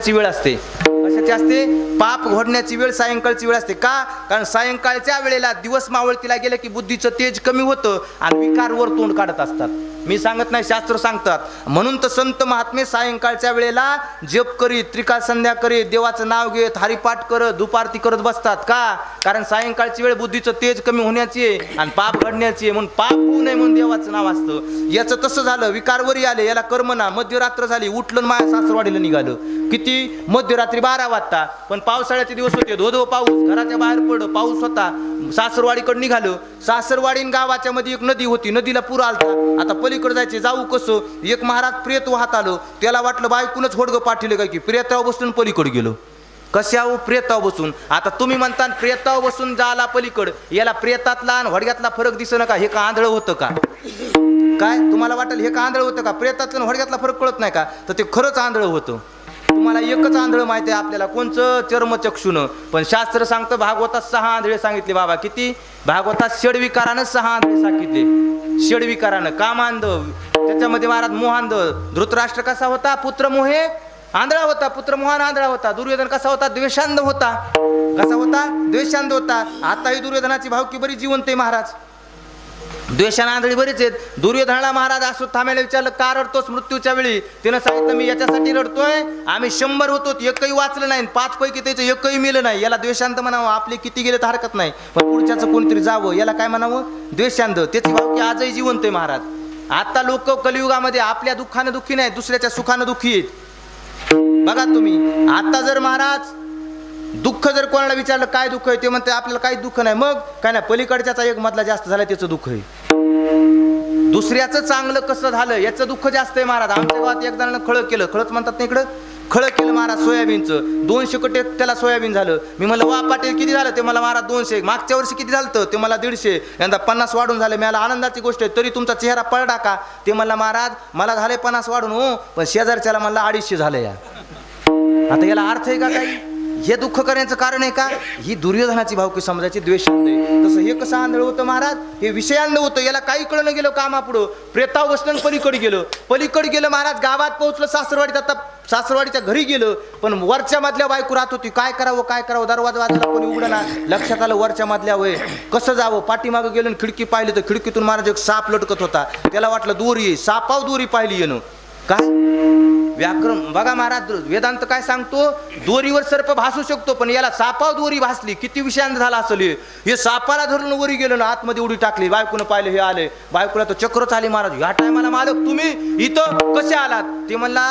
ची वेळ असते. कशाची असते? पाप घडण्याची वेळ सायंकाळची वेळ असते. का? कारण सायंकाळच्या वेळेला दिवस मावळतीला गेलं की बुद्धीचं तेज कमी होतं आणि विकार वर तोंड काढत असतात. मी सांगत नाही, शास्त्र सांगतात. म्हणून तर संत महात्मे सायंकाळच्या वेळेला जप करीत, त्रिकाळ संध्या करीत, देवाचं नाव घेत, हरिपाठ करत, दुपारती करत बसतात. का? कारण सायंकाळची वेळ बुद्धीचं तेज कमी होण्याची आहे आणि पाप घडण्याची आहे. म्हणून पाप होऊ नये म्हणून देवाचं नाव असतं. याचं तसं झालं, विकारवरी आले, याला कर्म ना. मध्यरात्र झाली, उठलं माझ्या सासरवाडीला निघालं. किती? मध्यरात्री 12 वाजता. पण पावसाळ्याचे दिवस होते, धो पाऊस, घराच्या बाहेर पडलं, पाऊस होता. सासरवाडीकडे निघालं. सासरवाडीन गावाच्या मध्ये एक नदी होती, नदीला पूर आलता. आता पलीकडे जायचे, जाऊ कसं? एक महाराज प्रेत वाहत आलो. त्याला वाटलं बायकूनच होडगं पाठवलं काय की प्रेताव बसून पलीकडे गेलो. कशावर? प्रेताव बसून. आता तुम्ही म्हणता प्रेताव बसून जाला पलीकड, याला प्रेतातला आणि होडग्यातला फरक दिसत का? हे का आंधळ होतं का? काय तुम्हाला वाटेल हे का आंधळ होतं का? प्रेतातला आणि होडग्यातला फरक कळत नाही का? तर ते खरंच आंधळ होतं. तुम्हाला एकच आंधळ माहिती आहे आपल्याला, कोणचं? चर्मचक्षुनं. पण शास्त्र सांगतं भागवतात 6 आंधळे सांगितले. बाबा किती? भागवतात षडविकारानं 6 आंधळे सांगितले. षडविकारानं. कामांध, त्याच्यामध्ये महाराज मोहांध. धृतराष्ट्र कसा होता? पुत्रमोहे आंधळा होता, पुत्रमोहान आंधळा होता. दुर्योधन कसा होता? द्वेषांध होता. कसा होता? द्वेषांध होता. आताही दुर्योधनाची भावकी बरी जिवंत आहे महाराज. द्वेषानं आंधळी बरीच आहेत. दुर्योधनाला महाराज असं थांबायला विचारलं, का रडतोस मृत्यूच्या वेळी? त्यानं सांगितलं, मी याच्यासाठी रडतोय, आम्ही 100 होतो, एकही वाचलं नाही, 5 पैकी त्याचं एकही मिळलं नाही. याला द्वेषांत म्हणावं. आपले किती गेले तर हरकत नाही, पण पुढच्याचं कोणतरी जावं, याला काय म्हणावं? द्वेषांत. त्याची भावकी आजही जिवंत आहे महाराज. आता लोक कलियुगामध्ये आपल्या दुःखानं दुःखी नाही, दुसऱ्याच्या सुखानं दुःखी आहेत. बघा तुम्ही, आता जर महाराज दुःख जर कोणाला विचारलं काय दुःख आहे, ते म्हणते आपल्याला काही दुःख नाही. मग काय नाही, पलीकडच्याचा एक मधला जास्त झाला त्याचं दुःख आहे. दुसऱ्याचं चांगलं कसं झालं याचं दुःख जास्त आहे महाराज. आमच्या गावात एक जणांना खळं केलं, खळत म्हणतात ना इकडं, खळं केलं महाराज सोयाबीनचं. 200 कटे त्याला सोयाबीन झालं. मी म्हणलं वा पाटील किती झालं? ते मला महाराज 200. मागच्या वर्षी किती झालं? ते मला 150. यंदा 50 वाढून झाले. मला आनंदाची गोष्ट आहे. तरी तुमचा चेहरा पळडा का? ते म्हणला महाराज मला झाले 50 वाढून, हो पण शेजारच्याला मला 250 झाले. या आता याला अर्थ आहे का काही? हे दुःख करण्याचं कारण आहे का? ही दुर्योधनाची भावकी समजायची, द्वेषांध आहे. तसं हे कसं आंधळ होतं महाराज? हे विषयांध होतं. याला काही कळलं गेलं कामापुढं. प्रेताव बसलं पलीकडे गेलं महाराज. गावात पोहोचलं, सासरवाडीत. आता सासरवाडीच्या घरी गेलं, पण वरच्या मधल्या बायको राहत होती. काय करावं? दरवाजा वाजायला कोणी उघडं ना. लक्षात आलं वरच्या मधल्या वय कसं जावं. पाठीमागं गेलं, खिडकी पाहिली तर खिडकीतून महाराज एक साप लटकत होता. त्याला वाटलं दोरी आहे, सापाव दोरी पाहिली येणं. काय व्याकरण बघा महाराज, वेदांत काय सांगतो? दोरीवर सर्प भासू शकतो, पण याला सापाव दोरी भासली. किती विषयांत झाला असेल हे. सापाला धरून वरी गेलं ना, आतमध्ये उडी टाकली. बायकोनं पाहिलं, हे आले. बायकोला तर चक्रच आली महाराज. या टायमाला मालक तुम्ही इथं कसे आलात? ते म्हणला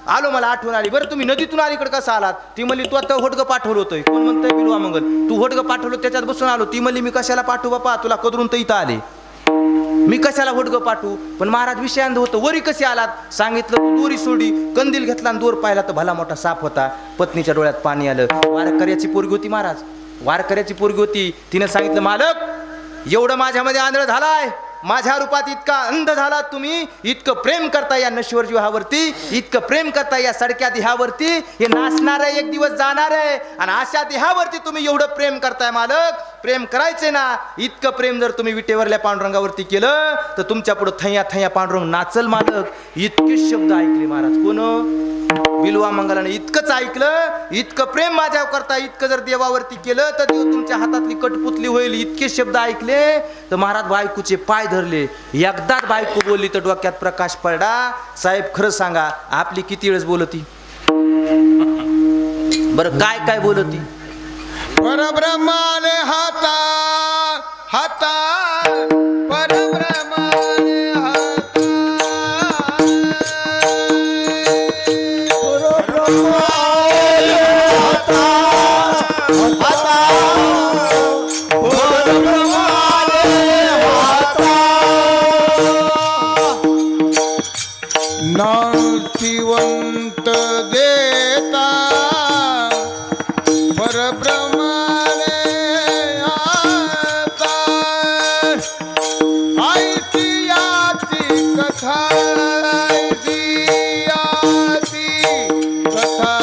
आलो, मला आठवण आली. बरं तुम्ही नदीतून अलीकडे कसं आलात? ती म्हणली तू आता होडगं पाठवलं होतं. कोण म्हणतंय? बिलवा मंगल. तू होडगं पाठवलं त्याच्यात बसून आलो. ती म्हणली मी कशाला पाठवू बापा, तुला कदरून तर इथं आले, मी कशाला होडगं पाठवू? पण महाराज विषयांध होतं. वरी कसे आलात? सांगितलं तू दोरी सोडी, कंदील घेतला आणि दोर पाहिला तर भला मोठा साप होता. पत्नीच्या डोळ्यात पाणी आलं. वारकऱ्याची पोरगी होती महाराज, वारकऱ्याची पोरगी होती. तिने सांगितलं मालक एवढं माझ्यामध्ये आंधळ झालाय, माझ्या रूपात इतका अंध झाला तुम्ही, इतकं प्रेम करता या नश्वर जीवावरती, इतकं प्रेम करता या सडक्या देहावरती. हे नाचणार आहे, एक दिवस जाणार आहे, आणि अशा देहावरती तुम्ही एवढं प्रेम करताय मालक. प्रेम करायचे ना, इतकं प्रेम जर तुम्ही विटेवरल्या पांडुरंगावरती केलं तर तुमच्या पुढे थैया थैया पांडुरंग नाचल मालक. इतके शब्द ऐकले महाराज. कोण? बिलवा मंगलाने इतकंच ऐकलं. इतकं प्रेम माझ्यावर करता, इतकं जर देवावरती केलं तर देव तुमच्या हातातली कटपुतली होईल. इतके शब्द ऐकले तर महाराज बायकोचे पाय धरले. एकदाच बायको बोलली तर डोक्यात प्रकाश पडला. साहेब खरं सांगा, आपली किती वेळेस बोलती? बरं काय काय बोलती? परब्रह्माने हाता हाता, परब्रह्माने हाता, परब्रह्माने हाता हाता, परब्रह्माने हाता, नाशिवंत देता परब्रह्माने आता. ऐतिहासिक कथा, ऐतिहासिक कथा,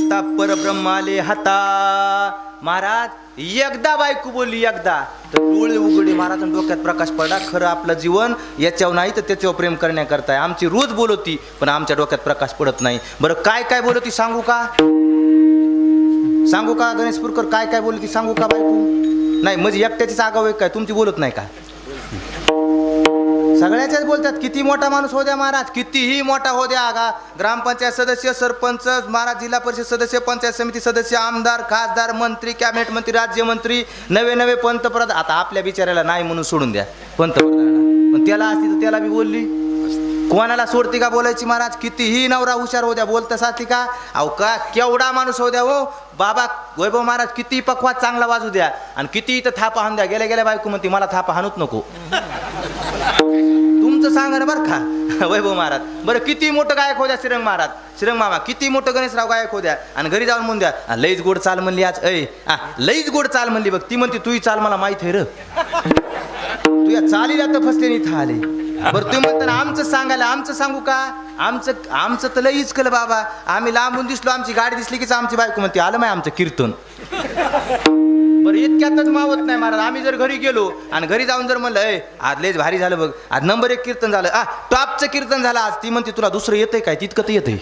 बोलिता परब्रह्म आले हाता. महाराज एकदा बायको बोलली एकदा तर डोळे उघडे. महाराजांच्या डोक्यात प्रकाश पडला. खरं आपलं जीवन याच्यावर नाही तर त्याच्यावर प्रेम करण्याकरता आहे. आमची रोज बोलवती पण आमच्या डोक्यात प्रकाश पडत नाही. बरं काय काय बोलवती सांगू का? सांगू का गणेशपूरकर? काय काय बोलती सांगू का बायको? नाही म्हणजे एकट्याचीच आगाव आहे काय? तुमची बोलत नाही का? सगळ्याच्याच बोलतात. किती मोठा माणूस हो द्या महाराज, कितीही मोठा हो द्या. ग्रामपंचायत सदस्य, सरपंच, महाराज जिल्हा परिषद सदस्य, पंचायत समिती सदस्य, आमदार, खासदार, मंत्री, कॅबिनेट मंत्री, राज्यमंत्री, नवे नवे पंतप्रधान. आता आपल्या बिचाऱ्याला नाही म्हणून सोडून द्या पंतप्रधानाला, पण त्याला असती तर त्याला बी बोलली. कोणाला सोडती का बोलायची महाराज? कितीही नवरा हुशार हो द्या बोलता साथी का? अहो का केवढा माणूस हो द्या हो बाबा. वैभव महाराज किती पक्वात चांगला वाजू द्या आणि किती इथं थापा हाणून द्या. गेल्या गेल्या बायको म्हणते मला थापा हाणूच नको. तुमचं सांगा ना बरं का वैभव महाराज. बरं किती मोठं गायक हो द्या श्रीरंग महाराज, श्रीरंग मामा किती मोठं गणेशराव गायक हो द्या आणि घरी जाऊन म्हणून द्या लईच गोड चाल म्हणली आज. लईच गोड चाल म्हणली बघ. ती म्हणते तुही चाल मला माहित आहे र. तू या चालीला तर फसले नाही इथं आले. बरं तुम्ही म्हणता ना आमचं सांगायला. आमचं सांगू का? आमचं तर लईच केलं बाबा. आम्ही लांबून दिसलो, आमची गाडी दिसली की आमची बायको म्हणते आलं माय आमचं कीर्तन. बरं इतक्यातच मावत नाही महाराज. आम्ही जर घरी गेलो आणि घरी जाऊन जर म्हणलं आज लयच भारी झालं बघ, आज नंबर 1 कीर्तन झालं, टॉपचं कीर्तन झालं आज. ती म्हणते तुला दुसरं येतंय काय? तितकं तर येतंय.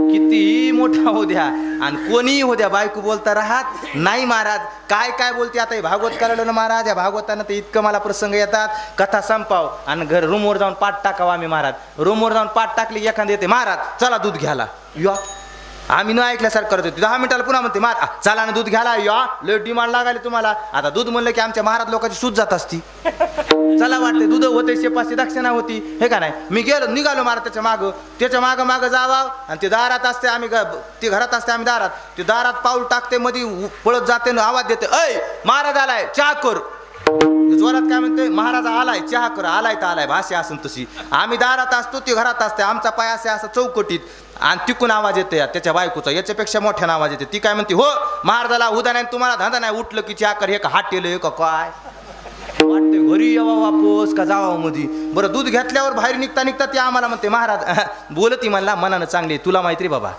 कितीही मोठा हो द्या आणि कोणीही हो द्या बायको बोलता राहत नाही महाराज. काय काय बोलते आता हे भागवत करायला ना महाराज. या भागवतानं तर इतकं मला प्रसंग येतात. कथा संपाव आणि घर रूमवर जाऊन पाठ टाकावं आम्ही महाराज. रूमवर जाऊन पाठ टाकली एखादं येते महाराज चला दूध घ्यायला या. आम्ही न ऐकल्यासारखं करत होतो. 10 मिनिटाला पुन्हा म्हणते मार चला ना दूध घ्यायला या. लय डिमांड लागायला तुम्हाला. आता दूध म्हणलं की आमच्या महाराज लोकांची सूज जात असती. चला वाटते दूध होते शेपाशी दक्षिणा होती हे का नाही. मी निघालो महाराज त्याच्या मागं जावा आणि ते दारात असते. आम्ही ते घरात असते आम्ही दारात. ते दारात पाऊल टाकते मध्ये पळत जाते आवाज देते ऐ महाराज आलाय चहा कर. जोरात काय म्हणते महाराज आलाय चहा कर. आलाय तर आलाय भाषा असून तशी. आम्ही दारात असतो ते घरात असते. आमचा पाय असे असं चौकटीत आणि तिकून आवाज येते त्याच्या बायकोचा. याच्यापेक्षा मोठ्यानं आवाज येते. ती काय म्हणते हो महाराजाला उदा नाही तुम्हाला धंदा नाही. उठलं की चहा कर. हे का हाटेल का काय वाटते घरी यावा वापस का जावा मध्ये. बरं दूध घेतल्यावर बाहेर निघता ते आम्हाला म्हणते महाराज बोलती म्हणला मनानं चांगली. तुला माहिती रे बाबा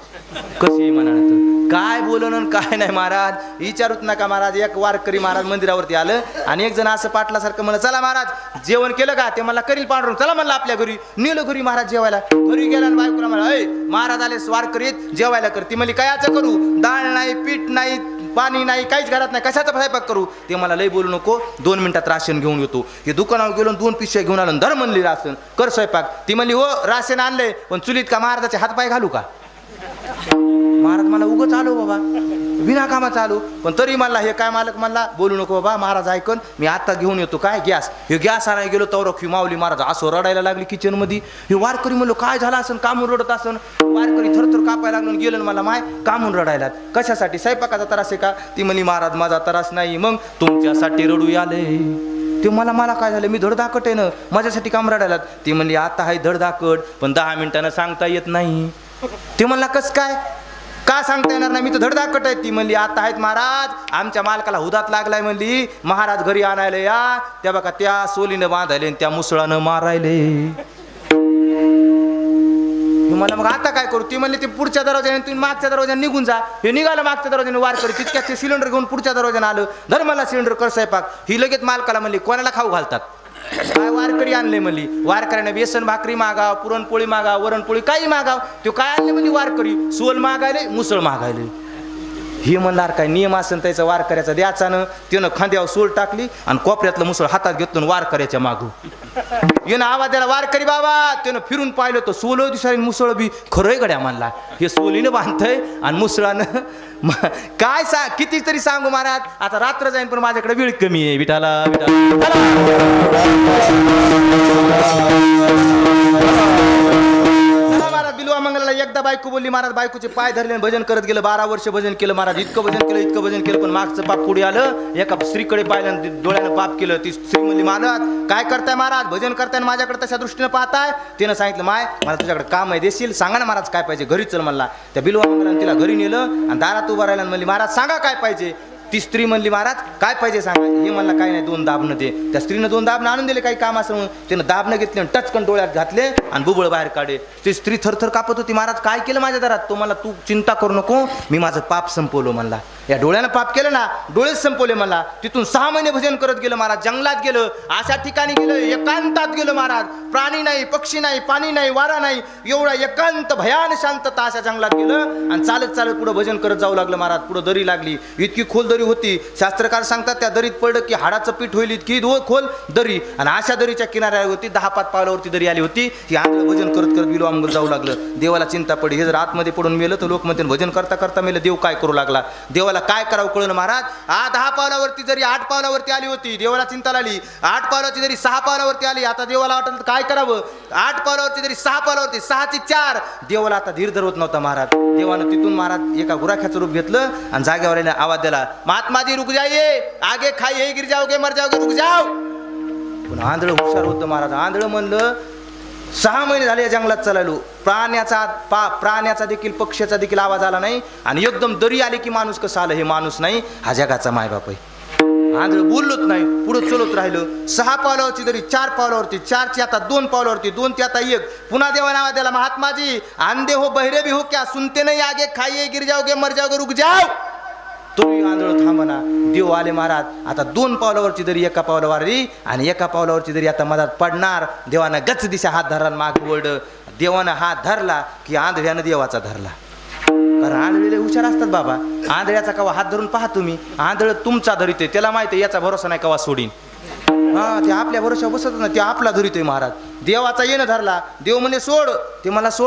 कशी मनानं तू काय बोलणं काय नाही महाराज. विचारूच नका महाराज. एक वारकरी महाराज मंदिरावरती आलं आणि एक जण असं पाटलासारखं म्हणलं चला महाराज जेवण केलं का? ते मला करील पांढरून. चला म्हणलं आपल्या घरी. नेलं घरी महाराज जेवायला. घरी गेला आणि बायकोला म्हणा ऐ महाराज आले वारकरीत जेवायला कर. ती म्हणली कायचं करू? डाळ नाही पीठ नाही पाणी नाही काहीच घरात नाही कशाचा स्वयंपाक करू? ते मला लई बोलू नको 2 मिनिटात राशन घेऊन येतो. हे दुकानावर गेलो 2 पिशव्या घेऊन आलो. धर म्हणली राशन कर स्वयंपाक. ती म्हणली हो राशन आणलंय पण चुलीत का महाराजाचे हातपाय घालू का? महाराज मला उगच आलो बाबा विना कामाचा आलो. पण तरी म्हणला हे काय मालक म्हणला बोलू नको बाबा महाराज ऐकन मी आता घेऊन येतो. काय गॅस? हे गॅस आणायला गेलो तवरखी माऊली महाराज असं रडायला लागली किचन मध्ये. हे वारकरी म्हणलो काय झालं असन कामून रडत असन. वारकरी थरथर कापायला लागलो गेलं मला माय कामून रडायला. कशासाठी? स्वयंपाकाचा त्रास आहे का? ती म्हणली महाराज माझा त्रास नाही. मग तुमच्यासाठी रडू आले. ते मला काय झालं मी धडधाकट आहे ना माझ्यासाठी काम रडायला. ती म्हणली आता आहे धडधाकट पण 10 मिनिटानं सांगता येत नाही. ते म्हणला कस काय का सांगता येणार नाही? मी तर धडधाकट आहे. ती म्हणली आता आहेत महाराज आमच्या मालकाला हुदात लागलाय म्हणली. महाराज घरी आणायला या. त्या बघा त्या सोलीनं बांधायले त्या मुसळानं मारायले. मला मग आता काय करू? ती म्हणली ते पुढच्या दरवाजाने तुम्ही मागच्या दरवाजाने निघून जा. हे निघालं मागच्या दरवाजाने वारकरी. तितक्यात ते सिलेंडर घेऊन पुढच्या दरवाजाने आलं. धर मला सिलेंडर कर स्वयंपाक. ही लगेच मालकाला म्हणली कोणाला खाऊ घालतात? काय वारकरी आणले म्हणली. वारकऱ्याने बेसन भाकरी मागाव पुरणपोळी मागाव वरणपोळी काही मागाव. तो काय आणले म्हणजे वारकरी सोल मागायले मुसळ मागायले. हे म्हणणार काय नियम असेल त्याचा वारकऱ्याचा द्याचानं. त्यानं खांद्यावर सोल टाकली आणि कोपऱ्यातलं मुसळ हातात घेतलं वारकऱ्याच्या मागू येणं आवाज द्याला वारकरी बाबा. त्यानं फिरून पाहिलं तर सोल दिसायला मुसळ बी खरंय गड्या म्हणला. हे सोलीनं बांधतंय आणि मुसळानं काय कितीतरी सांगू महाराज. आता रात्र जाईन पण माझ्याकडे वेळ कमी आहे. विठाला बिलवा मंगलाला एकदा बायको बोलली महाराज. बायकोचे पाय धरले भजन करत गेलं. 12 वर्ष भजन केलं महाराज. इतकं भजन केलं पण मागचं पाप पुढे आलं. एका स्त्रीकडे पाहिलं डोळ्यानं पाप केलं. ती स्त्री म्हणली महाराज काय करताय महाराज? भजन करताय माझ्याकडे तशा दृष्टीनं पाहताय. तिनं सांगितलं माय मला तुझ्याकडे काम आहे देशील? सांगा ना महाराज काय पाहिजे? घरी चल म्हणला. त्या बिलवा मंगलानं तिला घरी नेलं आणि दारात उभा राहिला म्हणली महाराज सांगा काय पाहिजे? ती स्त्री म्हणली महाराज काय पाहिजे सांगा. हे म्हणला काय नाही 2 दाबणं दे. त्या स्त्रीनं 2 दाबणं आणून दिले, काही काम असं म्हणून त्यानं दाबणं घेतले आणि टचकन डोळ्यात घातले आणि बुबळ बाहेर काढे. ती स्त्री थरथर कापत होती. महाराज काय केलं माझ्या दारात. तो मला तू चिंता करू नको, मी माझं पाप संपवलं म्हणला. या डोळ्यानं पाप केलं ना, डोळेच संपवले मला. तिथून 6 महिने भजन करत गेलं महाराज. जंगलात गेलं, अशा ठिकाणी गेलं, एकांतात गेलं महाराज. प्राणी नाही, पक्षी नाही, पाणी नाही, वारा नाही, एवढा एकांत भयान शांतता अशा जंगलात गेलं आणि चालत चालत पुढे भजन करत जाऊ लागलं महाराज. पुढे दरी लागली, इतकी खोल दरी होती. शास्त्रकार सांगतात त्या दरीत पडलं की हाडाचं पीठ होईल इतकी खोल दरी. आणि अशा दरीच्या किनाऱ्यावर होती, 10-5 पावलावरती दरी आली होती. ती आंधळं भजन करत करत बिलो आंघोळ जाऊ लागलं. देवाला चिंता पडली, हे जर आतमध्ये पडून मेलं तर लोक म्हणते भजन करता करता मेलं, देव काय करू लागला. देवाला काय करावं कळलं महाराज. 10 पावलावरती जरी 8 पावलावरती आली होती, देवाला चिंता लागली. 8 पावलावरती जरी 6 पावलावरती आली, आता देवाला वाटलं काय करावं. 8 पावलावरती जरी 6 पावलावरती, 6 ची 4, देवाला आता धीर धरवत नव्हता महाराज. देवानं तिथून महाराज एका गुराख्याचं रूप घेतलं आणि जागेवर आवाज दिला, महात्मा जी रुक जाइए, आगे खाइए गिर जाओगे मर जाओगे रुक जाओ. पण आंधळं हुशार होतं महाराज. आंधळं म्हणलं 6 महिने झाले या जंगलात चाललो, प्राण्याचा देखील पक्ष्याचा देखील आवाज आला नाही. आणि एकदम दरी आली की माणूस कसं आलं, हे माणूस नाही, हा जगाचा मायबाप आहे. आंधळं बोललोच नाही, पुढे चलत राहिलं. 6 पावलावरची दरी 4 पावलावरती, 4 ची आता 2 पावलावरती, 2 ती आता 1. पुन्हा देवा नावा द्याला, महात्माजी अंधे हो बहिरे भी हो क्या, सुनते नहीं आगे खाइए गिर जाओगे मर जाओगे रुक जाओ. तोही आंधळ थांबना. देव आले महाराज. आता 2 पावलावरची दरी 1 पावलावरली आणि 1 पावलावरची दरी आता मधात पडणार. देवानं गच दिशा हात धरला, माग वळलं. देवानं हात धरला की आंधळ्यानं देवाचा धरला. कारण आंधळेले हुशार असतात बाबा. आंधळ्याचा कवा हात धरून पहा तुम्ही, आंधळ तुमचा धरितोय, त्याला माहिती आहे याचा भरोसा नाही कवा सोडीन. ते आपल्या भरोसा बसत ना, ते आपला धरितोय महाराज. देवाचा येणं धरला, देव म्हणे सोड, ते मला सोड.